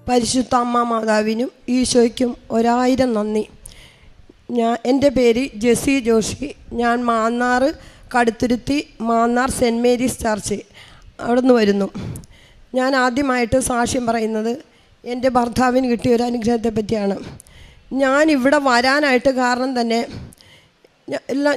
പരിശുദ്ധ അമ്മ മാതാവിനും ഈശോയ്ക്കും 1000 നന്ദി. എൻ്റെ പേര് ജെസി ജോഷി. ഞാൻ Mannar Kaduthuruthy Mannar Saint Mary's church അവിടെ നിന്ന് വരുന്നു. ഞാൻ ആദ്യമായിട്ട് സാക്ഷ്യം പറയുന്നത് എൻ്റെ ഭർത്താവിന് കിട്ടിയ ഒരു അനുഗ്രഹത്തെ പറ്റിയാണ്. ഞാനിവിടെ വരാനായിട്ട് കാരണം തന്നെ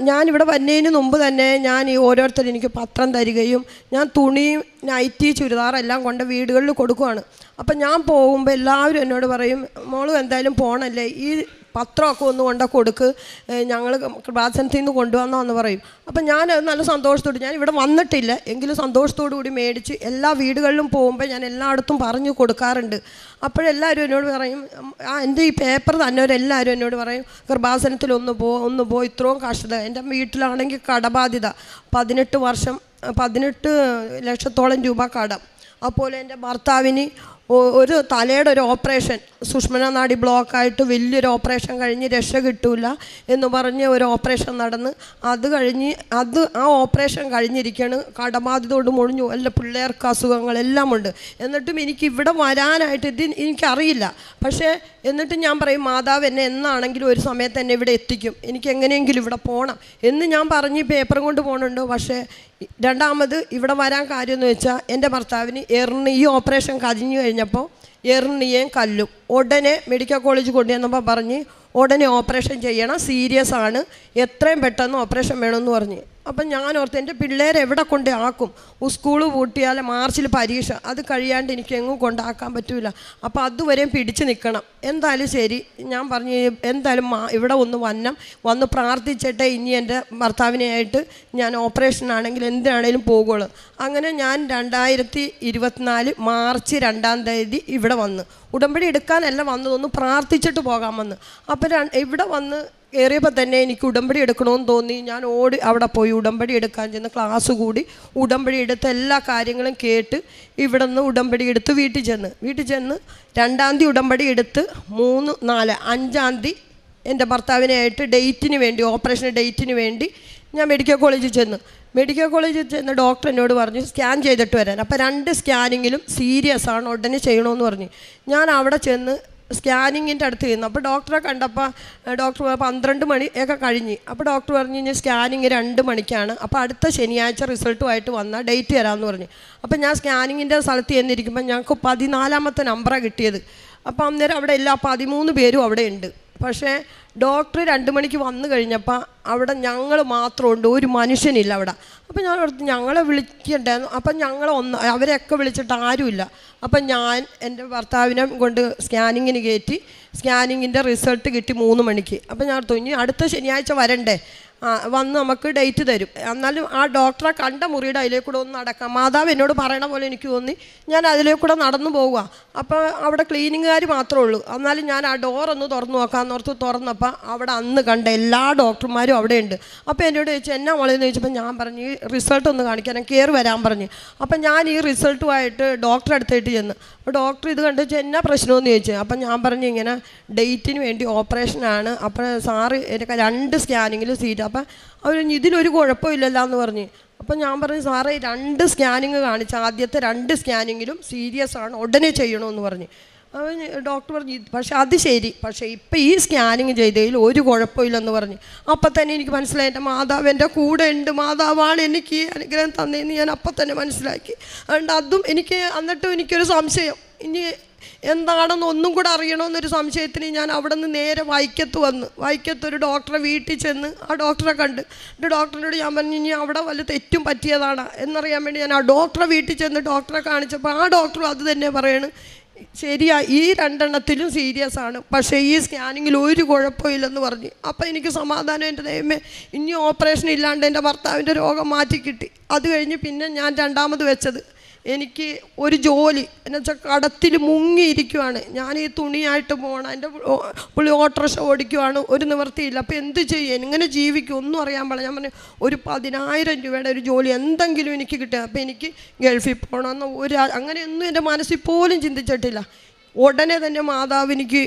ഞാനിവിടെ വരുന്നതിന് മുമ്പ് തന്നെ ഞാൻ ഈ ഓരോരുത്തരും എനിക്ക് പത്രം തരികയും ഞാൻ തുണിയും നൈറ്റി ചുരിദാറെല്ലാം കൊണ്ട് വീടുകളിൽ കൊടുക്കുവാണ്. അപ്പം ഞാൻ പോകുമ്പോൾ എല്ലാവരും എന്നോട് പറയും, മോള് എന്തായാലും പോകണല്ലേ, ഈ പത്രമൊക്കെ ഒന്ന് കൊണ്ട കൊടുക്ക്, ഞങ്ങൾ കൃപാസനത്തിൽ നിന്ന് കൊണ്ടുവന്നോന്ന് പറയും. അപ്പം ഞാൻ നല്ല സന്തോഷത്തോട്, ഞാൻ ഇവിടെ വന്നിട്ടില്ല എങ്കിലും സന്തോഷത്തോടു കൂടി മേടിച്ച് എല്ലാ വീടുകളിലും പോകുമ്പോൾ ഞാൻ എല്ലായിടത്തും പറഞ്ഞു കൊടുക്കാറുണ്ട്. അപ്പോഴെല്ലാവരും എന്നോട് പറയും, എൻ്റെ ഈ പേപ്പർ തന്നവരെല്ലാവരും എന്നോട് പറയും, കൃപാസനത്തിൽ ഒന്ന് പോ, ഇത്രയും കഷ്ടത. എൻ്റെ വീട്ടിലാണെങ്കിൽ കടബാധ്യത 18 ലക്ഷത്തോളം രൂപ കടം. അതുപോലെ എൻ്റെ ഭർത്താവിന് ഒരു തലയുടെ ഒരു ഓപ്പറേഷൻ, സുഷ്മന നാഡി ബ്ലോക്കായിട്ട് വലിയൊരു ഓപ്പറേഷൻ കഴിഞ്ഞ് രക്ഷ കിട്ടൂല എന്ന് പറഞ്ഞ് ഒരു ഓപ്പറേഷൻ നടന്ന് ആ ഓപ്പറേഷൻ കഴിഞ്ഞിരിക്കുകയാണ്. കടബാധ്യതയോട് മുഴിഞ്ഞു, എല്ലാ പിള്ളേർക്ക് അസുഖങ്ങളെല്ലാം ഉണ്ട്. എന്നിട്ടും എനിക്ക് ഇവിടെ വരാനായിട്ട് എനിക്കറിയില്ല. പക്ഷേ എന്നിട്ടും ഞാൻ പറയും, മാതാവ് എന്നെ എന്നാണെങ്കിലും ഒരു സമയത്ത് എന്നെ ഇവിടെ എത്തിക്കും, എനിക്ക് എങ്ങനെയെങ്കിലും ഇവിടെ പോകണം എന്ന് ഞാൻ പറഞ്ഞ് പേപ്പറും കൊണ്ട് പോകുന്നുണ്ട്. പക്ഷേ രണ്ടാമത് ഇവിടെ വരാൻ കാര്യമെന്ന് വെച്ചാൽ എൻ്റെ ഭർത്താവിന് ഈ ഓപ്പറേഷൻ കഴിഞ്ഞു കഴിഞ്ഞപ്പോൾ എർണിയയും കല്ലും ഉടനെ മെഡിക്കൽ കോളേജ് കൊണ്ടുവന്നപ്പോൾ പറഞ്ഞ് ഉടനെ ഓപ്പറേഷൻ ചെയ്യണം, സീരിയസ് ആണ്, എത്രയും പെട്ടെന്ന് ഓപ്പറേഷൻ വേണമെന്ന് പറഞ്ഞ്. അപ്പം ഞാൻ ഓർത്ത് എൻ്റെ പിള്ളേരെ എവിടെ കൊണ്ട് ആക്കും, സ്കൂൾ പൂട്ടിയാൽ മാർച്ചിൽ പരീക്ഷ, അത് കഴിയാണ്ട് എനിക്ക് എങ്ങും കൊണ്ടാക്കാൻ പറ്റൂല. അപ്പോൾ അതുവരെയും പിടിച്ച് നിൽക്കണം. എന്തായാലും ശരി, ഞാൻ പറഞ്ഞു എന്തായാലും ഇവിടെ വന്ന് പ്രാർത്ഥിച്ചിട്ടേ ഇനി എൻ്റെ ഭർത്താവിനെയായിട്ട് ഞാൻ ഓപ്പറേഷനാണെങ്കിൽ എന്തിനാണേലും പോകുള്ളൂ. അങ്ങനെ ഞാൻ 2024 മാർച്ച് 2-ാം തീയതി ഇവിടെ വന്ന്, ഉടമ്പടി എടുക്കാനല്ല വന്നതൊന്ന് പ്രാർത്ഥിച്ചിട്ട് പോകാൻ വന്ന്. അപ്പം ഇവിടെ വന്ന് കയറിയപ്പോൾ തന്നെ എനിക്ക് ഉടമ്പടി എടുക്കണമെന്ന് തോന്നി. ഞാൻ അവിടെ പോയി ഉടമ്പടി എടുക്കാൻ ചെന്ന് ക്ലാസ് കൂടി ഉടമ്പടി എടുത്ത് എല്ലാ കാര്യങ്ങളും കേട്ട് ഇവിടെ നിന്ന് ഉടമ്പടി എടുത്ത് വീട്ടിൽ ചെന്ന് 2-ാം തീയതി ഉടമ്പടി എടുത്ത് 3, 4, 5-ാം തീയതി എൻ്റെ ഭർത്താവിനായിട്ട് ഓപ്പറേഷൻ ഡേറ്റിന് വേണ്ടി ഞാൻ മെഡിക്കൽ കോളേജിൽ ചെന്ന് ഡോക്ടർ എന്നോട് പറഞ്ഞു സ്കാൻ ചെയ്തിട്ട് വരാൻ. അപ്പോൾ 2 സ്കാനിങ്ങിലും സീരിയസ് ആണ്, ഉടനെ ചെയ്യണമെന്ന് പറഞ്ഞു. ഞാൻ അവിടെ ചെന്ന് സ്കാനിങ്ങിൻ്റെ അടുത്ത് ചെന്നു. അപ്പോൾ ഡോക്ടറെ കണ്ടപ്പോൾ ഡോക്ടർ 12 മണിയൊക്കെ കഴിഞ്ഞ്. അപ്പോൾ ഡോക്ടർ പറഞ്ഞു ഇനി സ്കാനിങ് 2 മണിക്കാണ്, അപ്പോൾ അടുത്ത ശനിയാഴ്ച റിസൾട്ടുമായിട്ട് വന്നാൽ ഡേറ്റ് തരാമെന്ന് പറഞ്ഞു. അപ്പോൾ ഞാൻ സ്കാനിങ്ങിൻ്റെ സ്ഥലത്ത് ചെന്നിരിക്കുമ്പോൾ ഞങ്ങൾക്ക് 14-ാമത്തെ നമ്പറാണ് കിട്ടിയത്. അപ്പോൾ അന്നേരം അവിടെ എല്ലാ 13 പേരും അവിടെ ഉണ്ട്. പക്ഷേ ഡോക്ടർ 2 മണിക്ക് വന്നു കഴിഞ്ഞപ്പോൾ അവിടെ ഞങ്ങൾ മാത്രമുണ്ട്, ഒരു മനുഷ്യനില്ല അവിടെ. അപ്പം ഞാൻ ഓർത്ത് ഞങ്ങളെ വിളിക്കണ്ടായിരുന്നു. അപ്പം അവരെയൊക്കെ വിളിച്ചിട്ട് ആരുമില്ല. അപ്പം ഞാൻ എൻ്റെ ഭർത്താവിനെ കൊണ്ട് സ്കാനിങ്ങിന് കയറ്റി. സ്കാനിങ്ങിൻ്റെ റിസൾട്ട് കിട്ടി 3 മണിക്ക്. അപ്പം ഞാൻ ഓർത്തു ഇനി അടുത്ത ശനിയാഴ്ച വരണ്ടേ, വന്ന് നമുക്ക് ഡേറ്റ് തരും. എന്നാലും ആ ഡോക്ടറെ കണ്ട മുറിയുടെ അതിലേക്കൂടെ ഒന്ന് നടക്കാം. മാതാവ് എന്നോട് പറയണ പോലെ എനിക്ക് തോന്നി. ഞാൻ അതിലേക്കൂടെ നടന്നു പോവുക. അപ്പോൾ അവിടെ ക്ലീനിങ്ങുകാർ മാത്രമേ ഉള്ളൂ. എന്നാലും ഞാൻ ആ ഡോറൊന്ന് തുറന്നു നോക്കാമെന്നോർത്ത് തുറന്നപ്പോൾ അവിടെ അന്ന് കണ്ട എല്ലാ ഡോക്ടർമാരും അവിടെ ഉണ്ട്. അപ്പോൾ എന്നോട് ചോദിച്ചു എന്നാ മോളെന്ന് ചോദിച്ചപ്പോൾ ഞാൻ പറഞ്ഞു ഈ റിസൾട്ട് ഒന്ന് കാണിക്കാൻ, കയറി വരാൻ പറഞ്ഞു. അപ്പം ഞാൻ ഈ റിസൾട്ടുമായിട്ട് ഡോക്ടറെ അടുത്തായിട്ട് ചെന്ന്. അപ്പോൾ ഡോക്ടർ ഇത് കണ്ടിട്ട് എന്നാ പ്രശ്നമെന്ന് ചോദിച്ചു. അപ്പം ഞാൻ പറഞ്ഞു ഇങ്ങനെ ഡേറ്റിന് വേണ്ടി ഓപ്പറേഷനാണ്, അപ്പോൾ സാറ് എനിക്ക് 2 സ്കാനിങ്ങിൽ സീറ്റ്. അപ്പം അവർ ഇതിലൊരു കുഴപ്പമില്ലല്ലോ എന്ന് പറഞ്ഞ്. അപ്പം ഞാൻ പറഞ്ഞു സാറേ 2 സ്കാനിങ് കാണിച്ച, ആദ്യത്തെ 2 സ്കാനിങ്ങിലും സീരിയസ് ആണ്, ഉടനെ ചെയ്യണമെന്ന് പറഞ്ഞ്. അവൻ ഡോക്ടർ പറഞ്ഞു പക്ഷേ അത് ശരി, പക്ഷേ ഇപ്പം ഈ സ്കാനിങ് ചെയ്തതിൽ ഒരു കുഴപ്പമില്ലെന്ന് പറഞ്ഞ്. അപ്പം തന്നെ എനിക്ക് മനസ്സിലായി എൻ്റെ മാതാവ് എൻ്റെ കൂടെ ഉണ്ട്, മാതാവാണ് എനിക്ക് ഈ അനുഗ്രഹം തന്നതെന്ന് ഞാൻ അപ്പം തന്നെ മനസ്സിലാക്കി. അതുകൊണ്ട് അതും എന്നിട്ടും എനിക്കൊരു സംശയം, ഇനി എന്താണെന്ന് ഒന്നും കൂടെ അറിയണമെന്നൊരു സംശയത്തിന് ഞാൻ അവിടെ നിന്ന് നേരെ വൈക്കത്തൊരു ഡോക്ടറെ വീട്ടിൽ ചെന്ന് ആ ഡോക്ടറെ കണ്ട്. ഡോക്ടറിനോട് ഞാൻ പറഞ്ഞു ഇനി അവിടെ വല്ല തെറ്റും പറ്റിയതാണ് എന്നറിയാൻ വേണ്ടി ഞാൻ ആ ഡോക്ടറെ വീട്ടിൽ ചെന്ന് ഡോക്ടറെ കാണിച്ചപ്പോൾ ആ ഡോക്ടറും അത് തന്നെ പറയണ്, ശരിയാ ഈ 2 സീരിയസ് ആണ്, പക്ഷേ ഈ സ്കാനിങ്ങിൽ ഒരു കുഴപ്പമില്ലെന്ന് പറഞ്ഞു. അപ്പം എനിക്ക് സമാധാനം, എൻ്റെ ദൈവമേ ഇനി ഓപ്പറേഷൻ ഇല്ലാണ്ട് എൻ്റെ ഭർത്താവിൻ്റെ രോഗം മാറ്റി കിട്ടി. അത് കഴിഞ്ഞ് പിന്നെ ഞാൻ 2ാമത് വെച്ചത് എനിക്ക് ഒരു ജോലി എന്നുവെച്ചാൽ കടത്തിൽ മുങ്ങിയിരിക്കുവാണ്. ഞാൻ ഈ തുണിയായിട്ട് പോകണം, എൻ്റെ പുള്ളി ഓട്ടോറിക്ഷ ഓടിക്കുവാണ്, ഒരു നിവൃത്തിയില്ല. അപ്പോൾ എന്ത് ചെയ്യും, എങ്ങനെ ജീവിക്കും ഒന്നും അറിയാൻ പാടില്ല. ഞാൻ പറഞ്ഞു ഒരു 10,000 രൂപയുടെ ഒരു ജോലി എന്തെങ്കിലും എനിക്ക് കിട്ടുക. അപ്പോൾ എനിക്ക് ഗൾഫിൽ പോകണമെന്ന് അങ്ങനെയൊന്നും എൻ്റെ മനസ്സിൽ പോലും ചിന്തിച്ചിട്ടില്ല. ഉടനെ തന്നെ മാതാവ് എനിക്ക്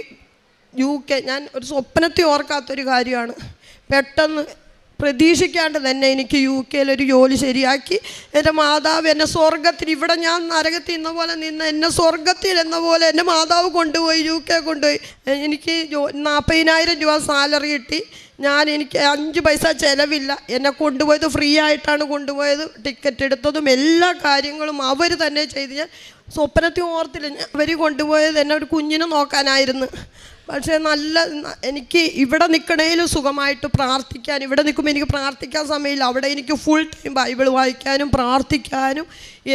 UK, ഞാൻ ഒരു സ്വപ്നത്തിൽ ഓർക്കാത്തൊരു കാര്യമാണ്, പെട്ടെന്ന് പ്രതീക്ഷിക്കാണ്ട് തന്നെ എനിക്ക് UK ഒരു ജോലി ശരിയാക്കി. എൻ്റെ മാതാവ് എന്നെ സ്വർഗത്തിൽ, ഇവിടെ ഞാൻ നരകത്തിൽ ഇന്ന പോലെ നിന്ന് എന്നെ സ്വർഗത്തിൽ എന്ന പോലെ എൻ്റെ മാതാവ് കൊണ്ടുപോയി, UK കൊണ്ടുപോയി. എനിക്ക് 40,000 രൂപ സാലറി കിട്ടി. എനിക്ക് 5 പൈസ ചിലവില്ല. എന്നെ കൊണ്ടുപോയത് ഫ്രീ ആയിട്ടാണ് കൊണ്ടുപോയത്. ടിക്കറ്റ് എടുത്തതും എല്ലാ കാര്യങ്ങളും അവർ തന്നെ ചെയ്ത്. ഞാൻ സ്വപ്നത്തിൽ ഓർത്തില്ല. അവർ കൊണ്ടുപോയത് എന്നെ ഒരു കുഞ്ഞിനെ നോക്കാനായിരുന്നു. പക്ഷേ എനിക്ക് ഇവിടെ നിൽക്കണേലും സുഖമായിട്ട് പ്രാർത്ഥിക്കാൻ, ഇവിടെ നിൽക്കുമ്പോൾ എനിക്ക് പ്രാർത്ഥിക്കാൻ സമയമില്ല. അവിടെ എനിക്ക് ഫുൾ ടൈം ബൈബിൾ വായിക്കാനും പ്രാർത്ഥിക്കാനും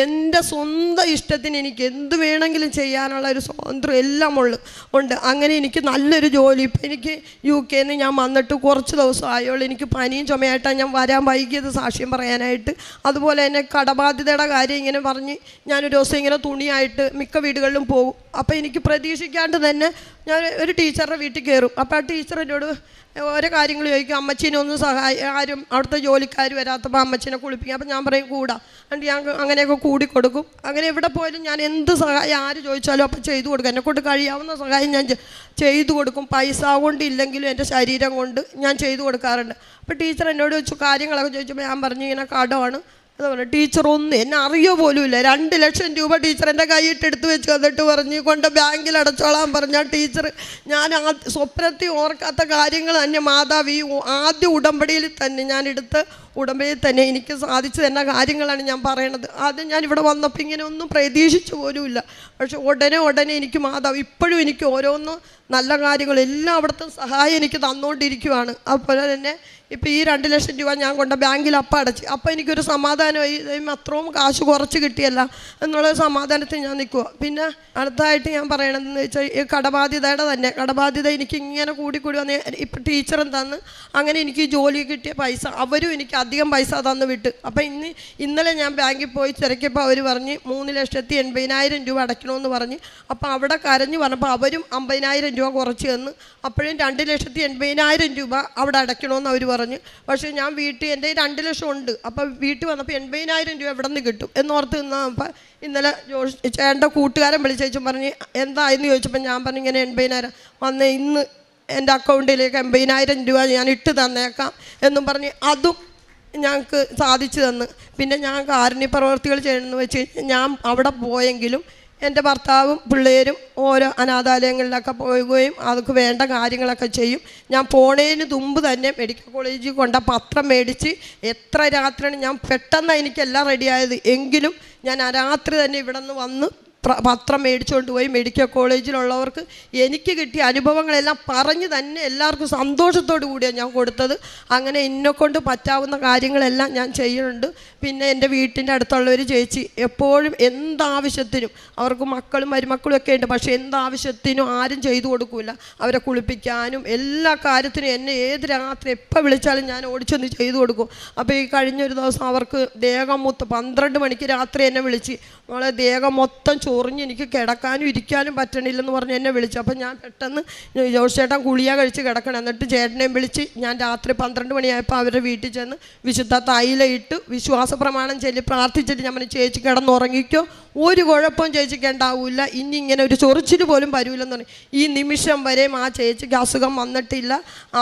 എൻ്റെ സ്വന്തം ഇഷ്ടത്തിന് എനിക്ക് എന്ത് വേണമെങ്കിലും ചെയ്യാനുള്ള ഒരു സ്വാതന്ത്ര്യം എല്ലാം ഉണ്ട്. അങ്ങനെ എനിക്ക് നല്ലൊരു ജോലി. ഇപ്പം എനിക്ക് UK ഞാൻ വന്നിട്ട് കുറച്ച് ദിവസം ആയോളൂ. എനിക്ക് പനിയും ചുമയായിട്ടാണ് ഞാൻ വരാൻ വൈകിയത് സാക്ഷ്യം പറയാനായിട്ട്. അതുപോലെ തന്നെ കടബാധ്യതയുടെ കാര്യം ഇങ്ങനെ പറഞ്ഞ് ഞാനൊരു ദിവസം ഇങ്ങനെ തുണിയായിട്ട് മിക്ക വീടുകളിലും പോകും. അപ്പോൾ എനിക്ക് പ്രതീക്ഷിക്കാണ്ട് തന്നെ ഞാൻ ഒരു ടീച്ചറുടെ വീട്ടിൽ കയറും. അപ്പോൾ ആ ടീച്ചർ എന്നോട് ഓരോ കാര്യങ്ങൾ ചോദിക്കും. അമ്മച്ചീനെ ഒന്ന് ആരും അവിടുത്തെ ജോലിക്കാർ വരാത്തപ്പോൾ അമ്മച്ചീനെ കുളിപ്പിക്കും. അപ്പോൾ ഞാൻ പറയും കൂടാ. എന്നിട്ട് ഞാൻ അങ്ങനെയൊക്കെ കൂടിക്കൊടുക്കും. അങ്ങനെ എവിടെ പോയാലും ഞാൻ എന്ത് സഹായം ആര് ചോദിച്ചാലും അപ്പം ചെയ്തു കൊടുക്കും. എന്നെക്കൊണ്ട് കഴിയാവുന്ന സഹായം ഞാൻ ചെയ്തു കൊടുക്കും. പൈസ കൊണ്ടില്ലെങ്കിലും എൻ്റെ ശരീരം കൊണ്ട് ഞാൻ ചെയ്തു കൊടുക്കാറുണ്ട്. അപ്പോൾ ടീച്ചർ എന്നോട് ചോദിച്ചു കാര്യങ്ങളൊക്കെ ചോദിച്ചപ്പോൾ ഞാൻ പറഞ്ഞു ഇങ്ങനെ കടമാണ്. അതുപോലെ ടീച്ചർ എന്നെ അറിയോ പോലുമില്ല. 2 ലക്ഷം രൂപ ടീച്ചർ എൻ്റെ കൈയിട്ട് എടുത്തു വെച്ച് വന്നിട്ട് പറഞ്ഞ് കൊണ്ട് ബാങ്കിൽ അടച്ചോളാൻ പറഞ്ഞ ടീച്ചർ. ഞാൻ സ്വപ്നത്തിൽ ഓർക്കാത്ത കാര്യങ്ങൾ തന്നെ മാതാവ് ഈ ആദ്യ ഉടമ്പടിയിൽ തന്നെ ഞാൻ എടുത്ത് ഉടമ്പടിയിൽ തന്നെ എനിക്ക് സാധിച്ചു തന്ന കാര്യങ്ങളാണ് ഞാൻ പറയണത്. ആദ്യം ഞാൻ ഇവിടെ വന്നപ്പോൾ ഇങ്ങനെ ഒന്നും പ്രതീക്ഷിച്ചു പോലുമില്ല. പക്ഷെ ഉടനെ എനിക്ക് മാതാവ് ഇപ്പോഴും എനിക്ക് ഓരോന്ന് നല്ല കാര്യങ്ങൾ എല്ലാം അവിടുത്തെ സഹായം എനിക്ക് തന്നുകൊണ്ടിരിക്കുവാണ്. അതുപോലെ തന്നെ ഇപ്പോൾ ഈ 2 ലക്ഷം രൂപ ഞാൻ കൊണ്ട് ബാങ്കിൽ അടച്ച്. അപ്പോൾ എനിക്കൊരു സമാധാനമായി. അത്രയും കാശ് കുറച്ച് കിട്ടിയല്ല എന്നുള്ള സമാധാനത്തിൽ ഞാൻ നിൽക്കുക. പിന്നെ അടുത്തതായിട്ട് ഞാൻ പറയണതെന്ന് വെച്ചാൽ ഈ കടബാധ്യത എനിക്ക് ഇങ്ങനെ കൂടി വന്ന് ഇപ്പം ടീച്ചറും തന്ന് അങ്ങനെ എനിക്ക് ജോലി കിട്ടിയ പൈസ അവരും എനിക്ക് അധികം പൈസ തന്ന് വിട്ട്. അപ്പം ഇന്നലെ ഞാൻ ബാങ്കിൽ പോയി തിരക്കിയപ്പോൾ അവർ പറഞ്ഞ് 3,80,000 രൂപ അടയ്ക്കണമെന്ന് പറഞ്ഞ്. അപ്പോൾ അവിടെ കരഞ്ഞ് പറഞ്ഞപ്പോൾ അവരും 50,000 രൂപ കുറച്ച് തന്ന്. അപ്പോഴും 2,80,000 രൂപ അവിടെ അടയ്ക്കണമെന്ന് അവർ പറഞ്ഞു. പക്ഷേ ഞാൻ വീട്ടിൽ എൻ്റെ 2 ലക്ഷം ഉണ്ട്. അപ്പോൾ വീട്ടിൽ വന്നപ്പോൾ 80,000 രൂപ എവിടെ നിന്ന് കിട്ടും എന്നോർത്ത് നിന്നപ്പോൾ ഇന്നലെ ചേട്ടൻ്റെ കൂട്ടുകാരൻ വിളിച്ചേച്ചും പറഞ്ഞ് എന്തായെന്ന് ചോദിച്ചപ്പോൾ ഞാൻ പറഞ്ഞു ഇങ്ങനെ 80,000 വന്ന് ഇന്ന് എൻ്റെ അക്കൗണ്ടിലേക്ക് 80,000 രൂപ ഞാൻ ഇട്ട് തന്നേക്കാം എന്നും പറഞ്ഞ് അതും ഞങ്ങൾക്ക് സാധിച്ചു തന്ന്. പിന്നെ ഞാൻ കാരുണ്യ പ്രവർത്തികൾ ചെയ്യണമെന്ന് വെച്ച് ഞാൻ അവിടെ പോയെങ്കിലും എൻ്റെ ഭർത്താവും പിള്ളേരും ഓരോ അനാഥാലയങ്ങളിലൊക്കെ പോവുകയും അതൊക്കെ വേണ്ട കാര്യങ്ങളൊക്കെ ചെയ്യും. ഞാൻ പോണതിന് മുമ്പ് തന്നെ മെഡിക്കൽ കോളേജിൽ കൊണ്ട പത്രം മേടിച്ച് എത്ര രാത്രിയാണ് ഞാൻ പെട്ടെന്ന് എനിക്കെല്ലാം റെഡിയായത്. എങ്കിലും ഞാൻ ആ രാത്രി തന്നെ ഇവിടെ നിന്ന് വന്ന് പത്രം മേടിച്ചുകൊണ്ട് പോയി മെഡിക്കൽ കോളേജിലുള്ളവർക്ക് എനിക്ക് കിട്ടിയ അനുഭവങ്ങളെല്ലാം പറഞ്ഞ് തന്നെ എല്ലാവർക്കും സന്തോഷത്തോടു കൂടിയാണ് ഞാൻ കൊടുത്തത്. അങ്ങനെ എന്നെക്കൊണ്ട് പറ്റാവുന്ന കാര്യങ്ങളെല്ലാം ഞാൻ ചെയ്യുന്നുണ്ട്. പിന്നെ എൻ്റെ വീട്ടിൻ്റെ അടുത്തുള്ളൊരു ചേച്ചി എപ്പോഴും എന്താവശ്യത്തിനും, അവർക്ക് മക്കളും മരുമക്കളും ഒക്കെ ഉണ്ട്, പക്ഷേ എന്താവശ്യത്തിനും ആരും ചെയ്തു കൊടുക്കില്ല. അവരെ കുളിപ്പിക്കാനും എല്ലാ കാര്യത്തിനും എന്നെ ഏത് രാത്രി എപ്പോൾ വിളിച്ചാലും ഞാൻ ഓടിച്ചെന്ന് ചെയ്തു കൊടുക്കും. അപ്പോൾ ഈ കഴിഞ്ഞൊരു ദിവസം അവർക്ക് ദേഹം 12 മണിക്ക് രാത്രി എന്നെ വിളിച്ച് നമ്മളെ ദേഹം മൊത്തം ചൊറിഞ്ഞ് എനിക്ക് കിടക്കാനും ഇരിക്കാനും പറ്റണില്ലെന്ന് പറഞ്ഞ് എന്നെ വിളിച്ചു. അപ്പം ഞാൻ പെട്ടെന്ന് ജോസ് ചേട്ടൻ ഗുളിക കഴിച്ച് കിടക്കണം. എന്നിട്ട് ചേട്ടനെയും വിളിച്ച് ഞാൻ രാത്രി 12 മണിയായപ്പോൾ അവരുടെ വീട്ടിൽ ചെന്ന് വിശുദ്ധ തൈലയിട്ട് വിശ്വാസ പ്രമാണം ചൊല്ലി പ്രാർത്ഥിച്ചിട്ട് ഞാൻ പറഞ്ഞു ചേച്ചി കിടന്നുറങ്ങിക്കോ, ഒരു കുഴപ്പവും ചേച്ചിക്ക് ഉണ്ടാവില്ല, ഇനി ഇങ്ങനെ ഒരു ചൊറിച്ചിൽ പോലും വരില്ലെന്ന് പറഞ്ഞു. ഈ നിമിഷം വരെയും ആ ചേച്ചിക്ക് അസുഖം വന്നിട്ടില്ല.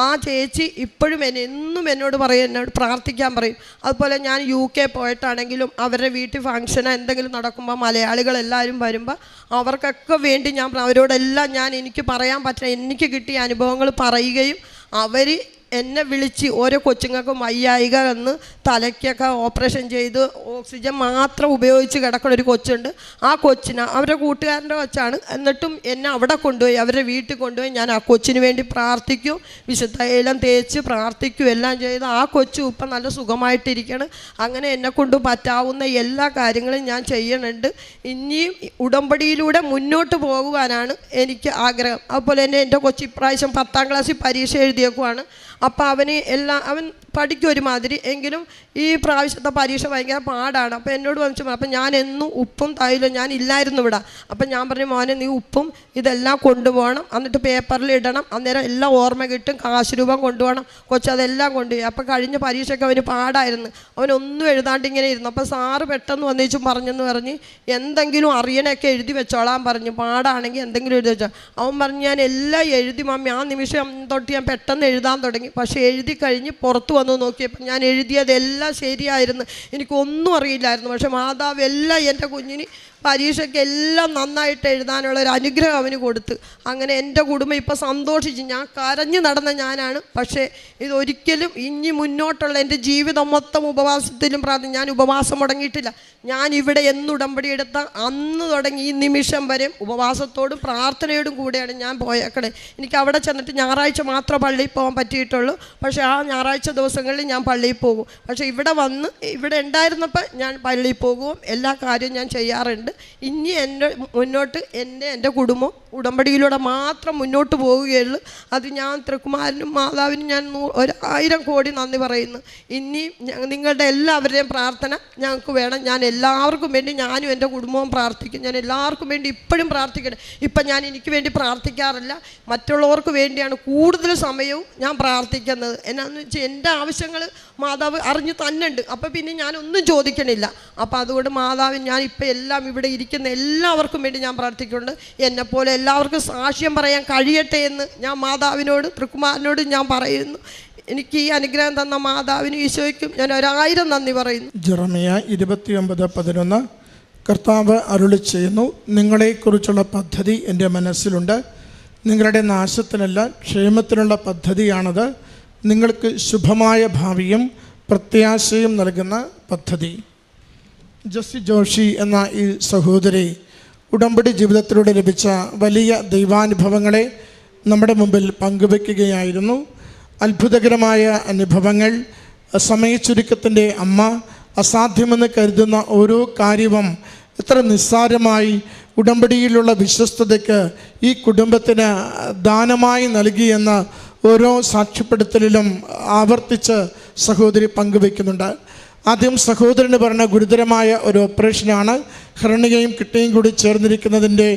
ആ ചേച്ചി ഇപ്പോഴും എന്നും എന്നോട് പറയും, എന്നോട് പ്രാർത്ഥിക്കാൻ പറയും. അതുപോലെ ഞാൻ UK പോയിട്ടാണെങ്കിലും അവരുടെ വീട്ടിൽ ഫംഗ്ഷനോ എന്തെങ്കിലും നടക്കുമ്പോൾ മലയാളികളെല്ലാവരും വരുമ്പോൾ അവർക്കൊക്കെ വേണ്ടി ഞാൻ അവരോടെല്ലാം ഞാൻ എനിക്ക് പറയാൻ പറ്റുന്ന എനിക്ക് കിട്ടിയ അനുഭവങ്ങൾ പറയുകയും അവർ എന്നെ വിളിച്ച് ഓരോ കൊച്ചുങ്ങൾക്കും വയ്യായിക എന്ന് തലയ്ക്കൊക്കെ ഓപ്പറേഷൻ ചെയ്ത് ഓക്സിജൻ മാത്രം ഉപയോഗിച്ച് കിടക്കുന്ന ഒരു കൊച്ചുണ്ട്. ആ കൊച്ചിന് അവരുടെ കൂട്ടുകാരൻ്റെ കൊച്ചാണ്. എന്നിട്ടും എന്നെ അവിടെ കൊണ്ടുപോയി അവരുടെ വീട്ടിൽ കൊണ്ടുപോയി ഞാൻ ആ കൊച്ചിന് വേണ്ടി പ്രാർത്ഥിക്കും, വിശുദ്ധ തൈലം തേച്ച് പ്രാർത്ഥിക്കും, എല്ലാം ചെയ്ത് ആ കൊച്ചു ഇപ്പം നല്ല സുഖമായിട്ടിരിക്കണം. അങ്ങനെ എന്നെക്കൊണ്ട് പറ്റാവുന്ന എല്ലാ കാര്യങ്ങളും ഞാൻ ചെയ്യുന്നുണ്ട്. ഇനിയും ഉടമ്പടിയിലൂടെ മുന്നോട്ട് പോകുവാനാണ് എനിക്ക് ആഗ്രഹം. അതുപോലെ തന്നെ എൻ്റെ കൊച്ചു ഇപ്രാവശ്യം 10ാം ക്ലാസ്സിൽ പരീക്ഷ എഴുതിയേക്കുവാണ്. അപ്പോൾ അവൻ പഠിക്കും ഒരുമാതിരി, എങ്കിലും ഈ പ്രാവശ്യത്തെ പരീക്ഷ ഭയങ്കര പാടാണ്. അപ്പോൾ എന്നോട് വന്നിച്ചു. അപ്പം ഞാൻ എന്നും ഉപ്പും തൈലും ഞാൻ ഇല്ലായിരുന്നു ഇവിടെ. അപ്പം ഞാൻ പറഞ്ഞു മോനെ നീ ഉപ്പും ഇതെല്ലാം കൊണ്ടുപോകണം, എന്നിട്ട് പേപ്പറിൽ ഇടണം, അന്നേരം എല്ലാം ഓർമ്മ കിട്ടും, കാശ് രൂപം കൊണ്ടുപോകണം. കൊച്ചതെല്ലാം കൊണ്ടുപോയി. അപ്പോൾ കഴിഞ്ഞ പരീക്ഷയ്ക്ക് അവന് പാടായിരുന്നു, അവനൊന്നും എഴുതാണ്ട് ഇങ്ങനെ ഇരുന്നു. അപ്പോൾ സാറ് പെട്ടെന്ന് വന്നിച്ചും പറഞ്ഞെന്ന് പറഞ്ഞ് എന്തെങ്കിലും അറിയണയൊക്കെ എഴുതി വെച്ചോളാൻ പറഞ്ഞു, പാടാണെങ്കിൽ എന്തെങ്കിലും എഴുതി വെച്ചോ. അവൻ പറഞ്ഞു ഞാൻ എല്ലാം എഴുതി മമ്മി. ആ നിമിഷം തൊട്ട് ഞാൻ പെട്ടെന്ന് എഴുതാൻ തുടങ്ങി. പക്ഷേ എഴുതി കഴിഞ്ഞ് പുറത്ത് വന്ന് നോക്കിയപ്പോൾ ഞാൻ എഴുതിയതെല്ലാം ശരിയായിരുന്നു. എനിക്കൊന്നും അറിയില്ലായിരുന്നു. പക്ഷേ മാതാവ് എല്ലാം എൻ്റെ കുഞ്ഞിന് പരീക്ഷയ്ക്ക് എല്ലാം നന്നായിട്ട് എഴുതാനുള്ള ഒരു അനുഗ്രഹം അവന് കൊടുത്ത്. അങ്ങനെ എൻ്റെ കുടുംബം ഇപ്പോൾ സന്തോഷിച്ച്. ഞാൻ കരഞ്ഞു നടന്ന ഞാനാണ്. പക്ഷേ ഇതൊരിക്കലും ഇനി മുന്നോട്ടുള്ള എൻ്റെ ജീവിതം മൊത്തം ഉപവാസത്തിലും ഞാൻ ഉപവാസം മുടങ്ങിയിട്ടില്ല. ഞാൻ ഇവിടെ ഉടമ്പടി എടുത്ത അന്ന് തുടങ്ങി ഈ നിമിഷം വരെ ഉപവാസത്തോടും പ്രാർത്ഥനയോടും കൂടെയാണ് ഞാൻ പോയേക്കണേ. എനിക്ക് അവിടെ ചെന്നിട്ട് ഞായറാഴ്ച മാത്രമേ പള്ളിയിൽ പോകാൻ പറ്റിയിട്ടുള്ളൂ. പക്ഷേ ആ ഞായറാഴ്ച ദിവസങ്ങളിൽ ഞാൻ പള്ളിയിൽ പോകും. പക്ഷേ ഇവിടെ വന്ന് ഇവിടെ ഉണ്ടായിരുന്നപ്പോൾ ഞാൻ പള്ളിയിൽ പോകും, എല്ലാ കാര്യവും ഞാൻ ചെയ്യാറുണ്ട്. ഇനി മുന്നോട്ട് എൻ്റെ കുടുംബം ഉടമ്പടിയിലൂടെ മാത്രം മുന്നോട്ട് പോവുകയുള്ളൂ. അത് ഞാൻ തൃക്കുമാരനും മാതാവിനും ഞാൻ 1000 കോടി നന്ദി പറയുന്നു. ഇനി നിങ്ങളുടെ എല്ലാവരുടെയും പ്രാർത്ഥന ഞങ്ങൾക്ക് വേണം. ഞാൻ എല്ലാവർക്കും വേണ്ടി ഞാനും എൻ്റെ കുടുംബവും പ്രാർത്ഥിക്കും. ഞാൻ എല്ലാവർക്കും വേണ്ടി ഇപ്പോഴും പ്രാർത്ഥിക്കണം. ഇപ്പം ഞാൻ എനിക്ക് വേണ്ടി പ്രാർത്ഥിക്കാറില്ല, മറ്റുള്ളവർക്ക് വേണ്ടിയാണ് കൂടുതൽ സമയവും ഞാൻ പ്രാർത്ഥിക്കുന്നത്. എന്നാന്ന് വെച്ചാൽ എൻ്റെ ആവശ്യങ്ങൾ മാതാവ് അറിഞ്ഞു തന്നുണ്ട്. അപ്പം പിന്നെ ഞാനൊന്നും ചോദിക്കണില്ല. അപ്പം അതുകൊണ്ട് മാതാവ് ഞാൻ ഇപ്പം എല്ലാം ഇവിടെ ഇരിക്കുന്ന എല്ലാവർക്കും വേണ്ടി ഞാൻ പ്രാർത്ഥിക്കുന്നുണ്ട്. എന്നെപ്പോലെ എല്ലാവർക്കും സാക്ഷ്യം പറയാൻ കഴിയട്ടെ എന്ന് ഞാൻ മാതാവിനോട് തൃക്കുമാരനോട് ഞാൻ പറയുന്നു. എനിക്ക് ഈ അനുഗ്രഹം തന്ന മാതാവിനും ഈശോയ്ക്കും ഞാൻ 1000 നന്ദി പറയുന്നു. ജെറമിയ 29:11 കർത്താവ് അരുളി ചെയ്യുന്നു, നിങ്ങളെക്കുറിച്ചുള്ള പദ്ധതി എൻ്റെ മനസ്സിലുണ്ട്, നിങ്ങളുടെ നാശത്തിനല്ല ക്ഷേമത്തിനുള്ള പദ്ധതിയാണത്, നിങ്ങൾക്ക് ശുഭമായ ഭാവിയും പ്രത്യാശയും നൽകുന്ന പദ്ധതി. ജെസ്സി ജോഷി എന്ന ഈ സഹോദരി ഉടമ്പടി ജീവിതത്തിലൂടെ ലഭിച്ച വലിയ ദൈവാനുഭവങ്ങളെ നമ്മുടെ മുമ്പിൽ പങ്കുവെക്കുകയായിരുന്നു. അത്ഭുതകരമായ അനുഭവങ്ങൾ. സമയച്ചുരുക്കത്തിൻ്റെ അമ്മ അസാധ്യമെന്ന് കരുതുന്ന ഓരോ കാര്യവും എത്ര നിസ്സാരമായി ഉടമ്പടിയിലുള്ള വിശ്വസ്തതയ്ക്ക് ഈ കുടുംബത്തിന് ദാനമായി നൽകിയെന്ന് ഓരോ സാക്ഷ്യപ്പെടുത്തലിലും ആവർത്തിച്ച് സഹോദരി പങ്കുവയ്ക്കുന്നുണ്ട്. ആദ്യം സഹോദരന് പറഞ്ഞ ഗുരുതരമായ ഒരു ഓപ്പറേഷനാണ്. ഹെർണിയയും കിഡ്നിയും കൂടി ചേർന്നിരിക്കുന്നതിൻ്റെ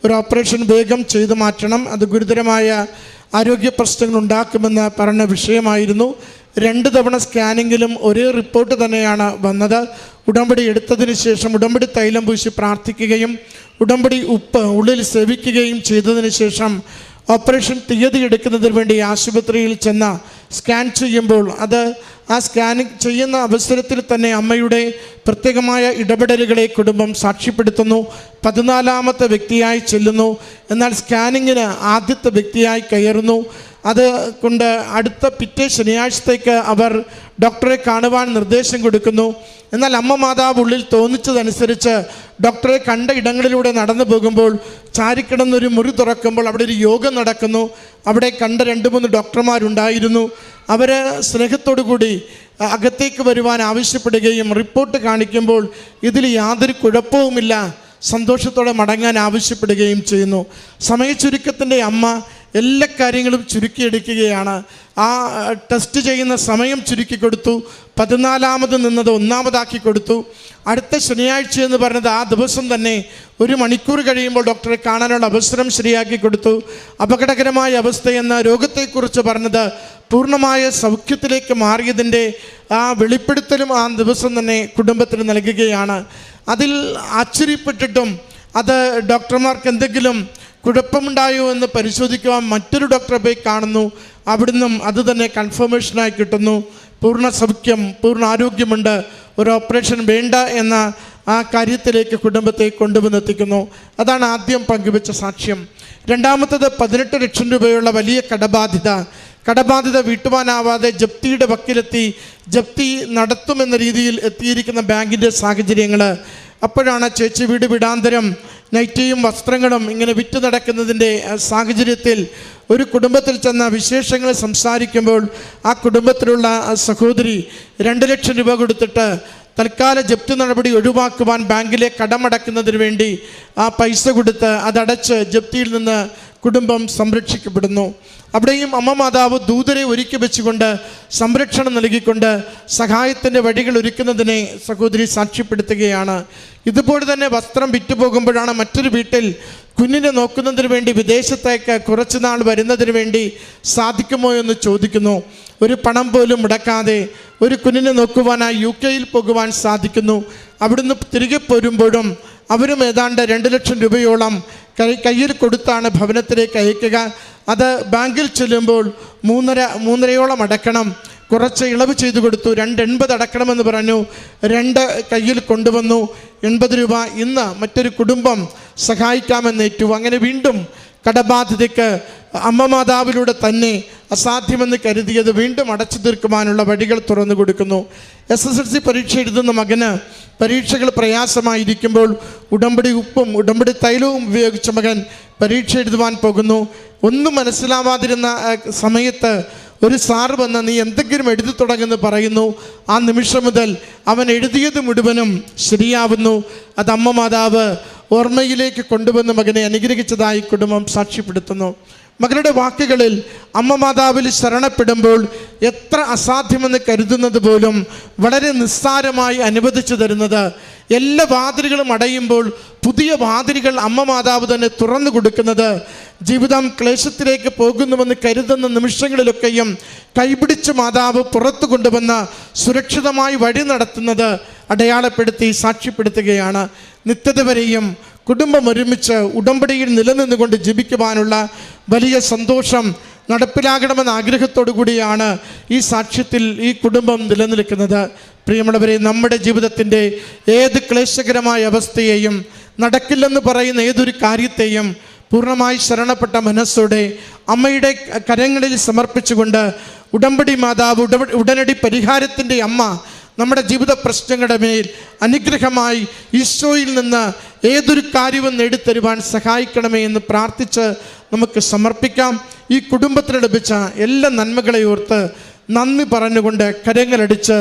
ഒരു ഓപ്പറേഷൻ വേഗം ചെയ്തു മാറ്റണം, അത് ഗുരുതരമായ ആരോഗ്യ പ്രശ്നങ്ങൾ ഉണ്ടാക്കുമെന്ന് പറഞ്ഞ വിഷയമായിരുന്നു. 2 തവണ സ്കാനിങ്ങിലും ഒരേ റിപ്പോർട്ട് തന്നെയാണ് വന്നത്. ഉടമ്പടി എടുത്തതിന് ശേഷം ഉടമ്പടി തൈലം പൂശി പ്രാർത്ഥിക്കുകയും ഉടമ്പടി ഉപ്പ് ഉള്ളിൽ സേവിക്കുകയും ചെയ്തതിന് ശേഷം ഓപ്പറേഷൻ തീയതി എടുക്കുന്നതിന് വേണ്ടി ആശുപത്രിയിൽ ചെന്ന് സ്കാൻ ചെയ്യുമ്പോൾ ആ സ്കാനിങ് ചെയ്യുന്ന അവസരത്തിൽ തന്നെ അമ്മയുടെ പ്രത്യേകമായ ഇടപെടലുകളെ കുടുംബം സാക്ഷ്യപ്പെടുത്തുന്നു. 14ാമത്തെ വ്യക്തിയായി ചെല്ലുന്നു. എന്നാൽ സ്കാനിങ്ങിന് ആദ്യത്തെ വ്യക്തിയായി കയറുന്നു. അത് കൊണ്ട് അടുത്ത പിറ്റേ ശനിയാഴ്ചത്തേക്ക് അവർ ഡോക്ടറെ കാണുവാൻ നിർദ്ദേശം കൊടുക്കുന്നു. എന്നാൽ അമ്മ മാതാവ് ഉള്ളിൽ തോന്നിച്ചതനുസരിച്ച് ഡോക്ടറെ കണ്ട ഇടങ്ങളിലൂടെ നടന്നു പോകുമ്പോൾ ചാരിക്കിടന്നൊരു മുറി തുറക്കുമ്പോൾ അവിടെ ഒരു യോഗം നടക്കുന്നു. അവിടെ കണ്ട 2-3 ഡോക്ടർമാരുണ്ടായിരുന്നു. അവർ സ്നേഹത്തോടു കൂടി അകത്തേക്ക് വരുവാൻ ആവശ്യപ്പെടുകയും റിപ്പോർട്ട് കാണിക്കുമ്പോൾ ഇതിൽ യാതൊരു കുഴപ്പവുമില്ല, സന്തോഷത്തോടെ മടങ്ങാൻ ആവശ്യപ്പെടുകയും ചെയ്യുന്നു. സമയച്ചുരുക്കത്തിൻ്റെ അമ്മ എല്ലാ കാര്യങ്ങളും ചുരുക്കിയെടുക്കുകയാണ്. ആ ടെസ്റ്റ് ചെയ്യുന്ന സമയം ചുരുക്കി കൊടുത്തു. 14ാമത് നിന്നത് 1ാമതാക്കി കൊടുത്തു. അടുത്ത ശനിയാഴ്ച എന്ന് പറഞ്ഞത് ആ ദിവസം തന്നെ 1 മണിക്കൂർ കഴിയുമ്പോൾ ഡോക്ടറെ കാണാനുള്ള അവസരം ശരിയാക്കി കൊടുത്തു. അപകടകരമായ അവസ്ഥയെന്ന രോഗത്തെക്കുറിച്ച് പറഞ്ഞത് പൂർണ്ണമായ സൗഖ്യത്തിലേക്ക് മാറിയതിൻ്റെ ആ വെളിപ്പെടുത്തലും ആ ദിവസം തന്നെ കുടുംബത്തിന് നൽകുകയാണ്. അതിൽ ആശ്ചര്യപ്പെട്ടിട്ടും അത് ഡോക്ടർമാർക്ക് എന്തെങ്കിലും കുഴപ്പമുണ്ടായോ എന്ന് പരിശോധിക്കുവാൻ മറ്റൊരു ഡോക്ടറെ പോയി കാണുന്നു. അവിടുന്നും അത് തന്നെ കൺഫർമേഷനായി കിട്ടുന്നു. പൂർണ്ണ സൗഖ്യം, പൂർണ്ണ ആരോഗ്യമുണ്ട്, ഒരു ഓപ്പറേഷൻ വേണ്ട എന്ന ആ കാര്യത്തിലേക്ക് കുടുംബത്തെ കൊണ്ടുവന്നെത്തിക്കുന്നു. അതാണ് ആദ്യം പങ്കുവെച്ച സാക്ഷ്യം. രണ്ടാമത്തത് 18 ലക്ഷം രൂപയുള്ള വലിയ കടബാധ്യത വീട്ടുവാനാവാതെ ജപ്തിയുടെ വക്കിലെത്തി ജപ്തി നടത്തുമെന്ന രീതിയിൽ എത്തിയിരിക്കുന്ന ബാങ്കിൻ്റെ സാഹചര്യങ്ങൾ. അപ്പോഴാണ് ചേച്ചി വീട് വീടാന്തരം നൈറ്റിയും വസ്ത്രങ്ങളും ഇങ്ങനെ വിറ്റ് നടക്കുന്നതിൻ്റെ സാഹചര്യത്തിൽ ഒരു കുടുംബത്തിൽ ചെന്ന വിശേഷങ്ങൾ സംസാരിക്കുമ്പോൾ ആ കുടുംബത്തിലുള്ള സഹോദരി 2 ലക്ഷം രൂപ കൊടുത്തിട്ട് തൽക്കാല ജപ്തി നടപടി ഒഴിവാക്കുവാൻ ബാങ്കിലെ കടമടക്കുന്നതിന് വേണ്ടി ആ പൈസ കൊടുത്ത് അതടച്ച് ജപ്തിയിൽ നിന്ന് കുടുംബം സംരക്ഷിക്കപ്പെടുന്നു. അവിടെയും അമ്മ മാതാവ് ദൂതരെ ഒരുക്കി വെച്ചുകൊണ്ട് സംരക്ഷണം നൽകിക്കൊണ്ട് സഹായത്തിൻ്റെ വഴികൾ ഒരുക്കുന്നതിനെ സഹോദരി സാക്ഷ്യപ്പെടുത്തുകയാണ്. ഇതുപോലെ തന്നെ വസ്ത്രം വിറ്റുപോകുമ്പോഴാണ് മറ്റൊരു വീട്ടിൽ കുഞ്ഞിനെ നോക്കുന്നതിന് വേണ്ടി വിദേശത്തേക്ക് കുറച്ച് നാൾ വരുന്നതിന് വേണ്ടി സാധിക്കുമോ എന്ന് ചോദിക്കുന്നു. ഒരു പണം പോലും മുടക്കാതെ ഒരു കുഞ്ഞിനെ നോക്കുവാനായി UK പോകുവാൻ സാധിക്കുന്നു. അവിടുന്ന് തിരികെ പോരുമ്പോഴും അവരും ഏതാണ്ട് 2 ലക്ഷം രൂപയോളം കയ്യിൽ കൊടുത്താണ് ഭവനത്തിലേക്ക് അയക്കുക. അത് ബാങ്കിൽ ചെല്ലുമ്പോൾ 3.5 അടക്കണം. കുറച്ച് ഇളവ് ചെയ്തു കൊടുത്തു. 2.80 അടക്കണമെന്ന് പറഞ്ഞു. 2 കയ്യിൽ കൊണ്ടുവന്നു. 80 രൂപ ഇന്ന് മറ്റൊരു കുടുംബം സഹായിക്കാമെന്നേറ്റു. അങ്ങനെ വീണ്ടും കടബാധ്യതയ്ക്ക് അമ്മ മാതാവിലൂടെ തന്നെ അസാധ്യമെന്ന് കരുതിയത് വീണ്ടും അടച്ചു തീർക്കുവാനുള്ള വഴികൾ തുറന്നു കൊടുക്കുന്നു. SSLC പരീക്ഷ എഴുതുന്ന മകന് പരീക്ഷകൾ പ്രയാസമായിരിക്കുമ്പോൾ ഉടമ്പടി ഉപ്പും ഉടമ്പടി തൈലവും ഉപയോഗിച്ച മകൻ പരീക്ഷ എഴുതുവാൻ പോകുന്നു. ഒന്നും മനസ്സിലാവാതിരുന്ന സമയത്ത് ഒരു സാറ് വന്ന് നീ എന്തെങ്കിലും എഴുതി തുടങ്ങുമെന്ന് പറയുന്നു. ആ നിമിഷം മുതൽ അവൻ എഴുതിയത് മുഴുവനും ശരിയാവുന്നു. അത് അമ്മ മാതാവ് ഓർമ്മയിലേക്ക് കൊണ്ടുവന്ന് മകനെ അനുഗ്രഹിച്ചതായി കുടുംബം സാക്ഷ്യപ്പെടുത്തുന്നു. മകളുടെ വാക്കുകളിൽ അമ്മ മാതാവിൽ ശരണപ്പെടുമ്പോൾ എത്ര അസാധ്യമെന്ന് കരുതുന്നത് പോലും വളരെ നിസ്സാരമായി അനുവദിച്ചു തരുന്നത്, എല്ലാ വാതിലുകളും അടയുമ്പോൾ പുതിയ വാതിലുകൾ അമ്മ മാതാവ് തന്നെ തുറന്നു കൊടുക്കുന്നത്, ജീവിതം ക്ലേശത്തിലേക്ക് പോകുന്നുവെന്ന് കരുതുന്ന നിമിഷങ്ങളിലൊക്കെയും കൈപിടിച്ച് മാതാവ് പുറത്തു കൊണ്ടുവന്ന് സുരക്ഷിതമായി വഴി നടത്തുന്നത് അടയാളപ്പെടുത്തി സാക്ഷ്യപ്പെടുത്തുകയാണ്. നിത്യത വരെയും കുടുംബം ഒരുമിച്ച് ഉടമ്പടിയിൽ നിലനിന്നുകൊണ്ട് ജീവിക്കുവാനുള്ള വലിയ സന്തോഷം നടപ്പിലാകണമെന്ന ആഗ്രഹത്തോടു കൂടിയാണ് ഈ സാക്ഷ്യത്തിൽ ഈ കുടുംബം നിലനിൽക്കുന്നത്. പ്രിയമുള്ളവരെ, നമ്മുടെ ജീവിതത്തിൻ്റെ ഏത് ക്ലേശകരമായ അവസ്ഥയെയും നടക്കില്ലെന്ന് പറയുന്ന ഏതൊരു കാര്യത്തെയും പൂർണ്ണമായി ശരണപ്പെട്ട മനസ്സോടെ അമ്മയുടെ കരങ്ങളിൽ സമർപ്പിച്ചുകൊണ്ട് ഉടമ്പടി മാതാവ് ഉടനടി പരിഹാരത്തിൻ്റെ അമ്മ നമ്മുടെ ജീവിത പ്രശ്നങ്ങളുടെ മേൽ അനുഗ്രഹമായി ഈശോയിൽ നിന്ന് ഏതൊരു കാര്യവും നേടിത്തരുവാൻ സഹായിക്കണമേ എന്ന് പ്രാർത്ഥിച്ച് നമുക്ക് സമർപ്പിക്കാം. ഈ കുടുംബത്തിന് ലഭിച്ച എല്ലാ നന്മകളെ ഓർത്ത് നന്ദി പറഞ്ഞുകൊണ്ട് കരങ്ങളടിച്ച്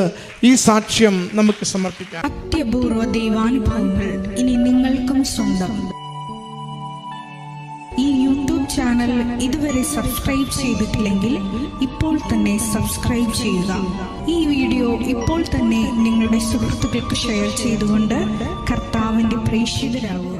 ഈ സാക്ഷ്യം നമുക്ക് സമർപ്പിക്കാം. അത്യപൂർവ ദൈവാനുഭവങ്ങൾ ഇനി നിങ്ങൾക്കും സ്വന്തം. ഈ യൂട്യൂബ് ചാനൽ ഇതുവരെ സബ്സ്ക്രൈബ് ചെയ്തിട്ടില്ലെങ്കിൽ ഇപ്പോൾ തന്നെ സബ്സ്ക്രൈബ് ചെയ്യുക. ഈ വീഡിയോ ഇപ്പോൾ തന്നെ നിങ്ങളുടെ സുഹൃത്തുക്കൾക്ക് ഷെയർ ചെയ്തുകൊണ്ട് കർത്താവിൻ്റെ പ്രേക്ഷിതരാകുക.